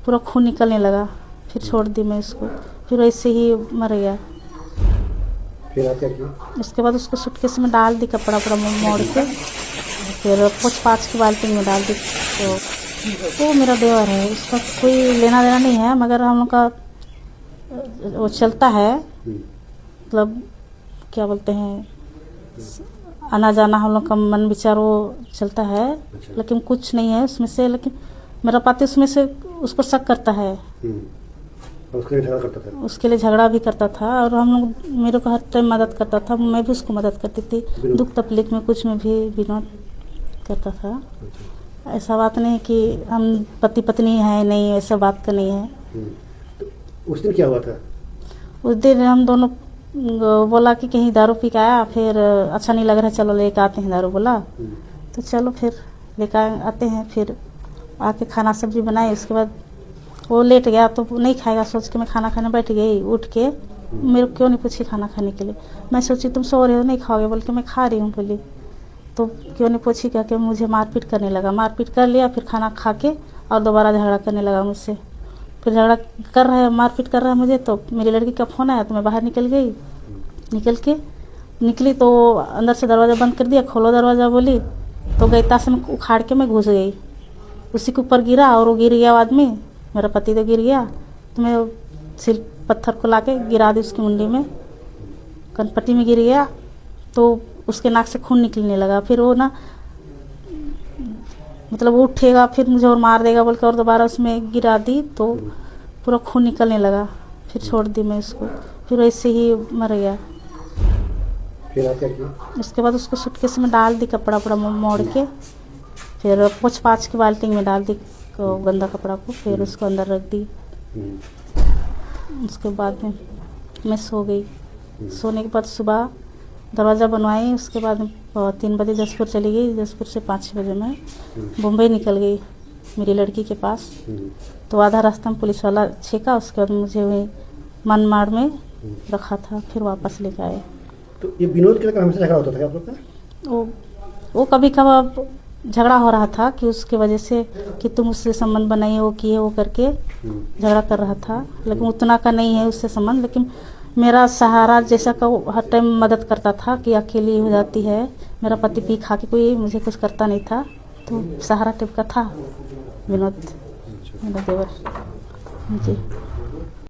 पूरा खून निकलने लगा। फिर छोड़ दी मैं उसको, फिर वैसे ही मर गया। फिर आप क्या किया? उसके बाद उसको सूटकेस में डाल दी, कपड़ा पूरा मोड़ के, फिर पोंछ पाछ के बाल्टी में डाल दी। तो वो मेरा देवर है, उसका कोई लेना देना नहीं है, मगर हम लोग का वो चलता है, मतलब क्या बोलते हैं, आना जाना हम लोग का मन विचार वो चलता है। लेकिन कुछ नहीं है उसमें से, लेकिन मेरा पति उसमें से उसको शक करता है। उसके लिए झगड़ा करता था? उसके लिए झगड़ा भी करता था, और हम लोग मेरे को हर टाइम मदद करता था, मैं भी उसको मदद करती थी, दुख तकलीफ में कुछ में भी विनोद करता था। ऐसा बात नहीं कि हम पति पत्नी है, नहीं, ऐसा बात का नहीं है। तो उस दिन क्या हुआ था? उस दिन हम दोनों बोला कि कहीं दारू पी के आया, फिर अच्छा नहीं लग रहा, चलो लेके आते हैं दारू, बोला तो चलो फिर लेकर आते हैं। फिर आके खाना सब्जी बनाई, उसके बाद वो लेट गया तो नहीं खाएगा, सोच के मैं खाना खाने बैठ गई। उठ के मेरे को क्यों नहीं पूछी खाना खाने के लिए, मैं सोची तुम सो रहे हो नहीं खाओगे, बोल के मैं खा रही हूँ बोली, तो क्यों नहीं पूछी, क्या कि मुझे मारपीट करने लगा। मारपीट कर लिया, फिर खाना खा के और दोबारा झगड़ा करने लगा मुझसे। फिर झगड़ा कर रहा है, मारपीट कर रहा है मुझे, तो मेरी लड़की का फ़ोन आया तो मैं बाहर निकल गई। निकली तो अंदर से दरवाज़ा बंद कर दिया, खोलो दरवाज़ा बोली, तो गैता से उखाड़ के मैं घुस गई। उसी के ऊपर गिरा और वो गिर गया आदमी, मेरा पति तो गिर गया, तो मैं सिल पत्थर को लाके गिरा दी उसकी मुंडी में, कनपट्टी में गिर गया, तो उसके नाक से खून निकलने लगा। फिर वो ना मतलब वो उठेगा फिर मुझे और मार देगा बोल के और दोबारा उसमें गिरा दी, तो पूरा खून निकलने लगा। फिर छोड़ दी मैं उसको, फिर वैसे ही मर गया। फिर आप क्या किया? उसके बाद उसको सूटकेस में डाल दी, कपड़ा पूरा मोड़ के, फिर पोंछ पाछ के बाल्टी में डाल दी गंदा कपड़ा को, फिर उसको अंदर रख दी। उसके बाद में मैं सो गई। सोने के बाद सुबह दरवाज़ा बनवाई, उसके बाद 3 बजे जसपुर चली गई। जसपुर से 5-6 बजे मैं मुंबई निकल गई मेरी लड़की के पास। तो आधा रास्ता में पुलिस वाला छेका, उसके बाद मुझे वहीं मनमाड़ में रखा था, फिर वापस लेकर आए। तो ये विनोद के लिए हमेशा झगड़ा होता था क्या आप लोग का? वो कभी कभार झगड़ा हो रहा था कि उसके वजह से कि तुम उससे संबंध बनाइए, वो किए, वो करके झगड़ा कर रहा था, लेकिन उतना का नहीं है उससे संबंध। लेकिन मेरा सहारा जैसा का वो हर टाइम मदद करता था कि अकेली हो जाती है, मेरा पति पी खा के कोई मुझे कुछ करता नहीं था, तो सहारा टाइप का था विनोद, मेरा देवर जी।